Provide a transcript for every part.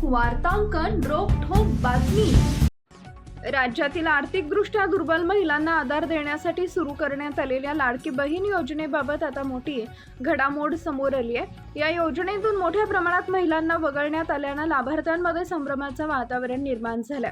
वार्तांकन रोखठोक बातमी। राज्यातील आर्थिकदृष्ट्या दुर्बल महिलांना आधार देण्यासाठी सुरू करण्यात आलेल्या लाडकी बहीण योजनेबाबत आता मोठी घडामोड समोर आली आहे। या योजनेतून मोठ्या प्रमाणात महिलांना वगळण्यात आल्यानं लाभार्थ्यांमध्ये संभ्रमाचं वातावरण निर्माण झालंय।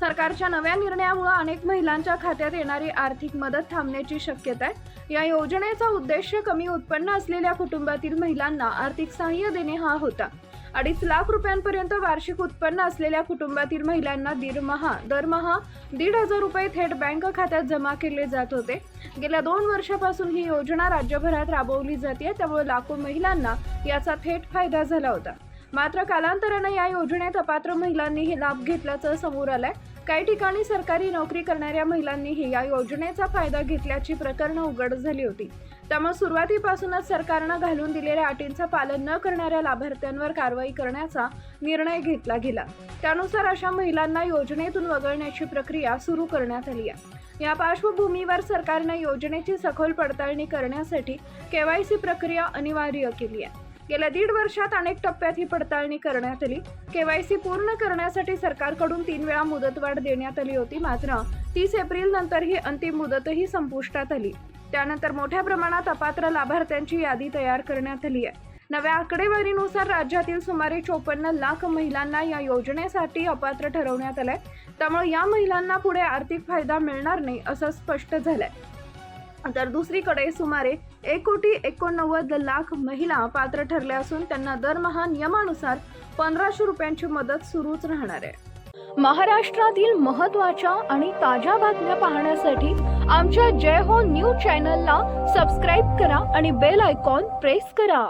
सरकारच्या नव्या निर्णयामुळे अनेक महिलांच्या खात्यात येणारी आर्थिक मदत थांबण्याची शक्यता आहे। या योजनेचा उद्देश कमी उत्पन्न असलेल्या कुटुंबातील महिलांना आर्थिक सहाय्य देणे हा होता। 2.5 लाख रुपयांपर्यंत वार्षिक उत्पन्न असलेल्या कुटुंबातील महिलांना दरमहा 1,500 रुपये थेट बँक खात्यात जमा केले जात होते। गेल्या 2 वर्षापासून ही योजना राज्यभरात राबवली जाते, त्यामुळे लाखो महिलांना याचा थेट फायदा झाला होता। मात्र कालांतराने या योजनेत अपात्र महिलांनीही लाभ घेतल्याचं समोर आलंय। काही ठिकाणी सरकारी नोकरी करणाऱ्या महिलांनीही या योजनेचा फायदा घेतल्याची प्रकरणं उघड झाली होती। त्यामुळे सुरुवातीपासूनच सरकारनं घालून दिलेल्या अटींचं पालन न करणाऱ्या लाभार्थ्यांवर कारवाई करण्याचा निर्णय घेतला गेला। त्यानुसार अशा महिलांना योजनेतून वगळण्याची प्रक्रिया सुरू करण्यात आली आहे। या पार्श्वभूमीवर सरकारने योजनेची सखोल पडताळणी करण्यासाठी KYC प्रक्रिया अनिवार्य केली आहे। गेल्या 1.5 वर्षात अनेक टप्प्यात ही पडताळणी करण्यात आली। KYC पूर्ण करण्यासाठी सरकारकडून 3 वेळा मुदतवाढ देण्यात आली होती, मात्र 30 एप्रिल नंतर ही अंतिम मुदतही संपुष्टात आली। त्यानंतर मोठ्या प्रमाणात अपात्र लाभार्थ्यांची यादी तयार करण्यात आली आहे। नव्या आकडेवारीनुसार राज्यातील सुमारे 54 लाख महिलांना या योजनेसाठी अपात्र ठरवण्यात आलंय। त्यामुळे या महिलांना पुढे आर्थिक फायदा मिळणार नाही असं स्पष्ट झालंय। तर दुसरीकडे सुमारे 1,89,00,000 महिला पात्र ठरल्या असून त्यांना दरमहा नियमानुसार 1,500 रुपयांची मदत सुरूच राहणार आहे। महाराष्ट्रातील महत्त्वाच्या आणि ताज्या बातम्या पाहण्यासाठी आमच्या जय हो न्यूज चॅनलला सबस्क्राईब करा आणि बेल आयकॉन प्रेस करा।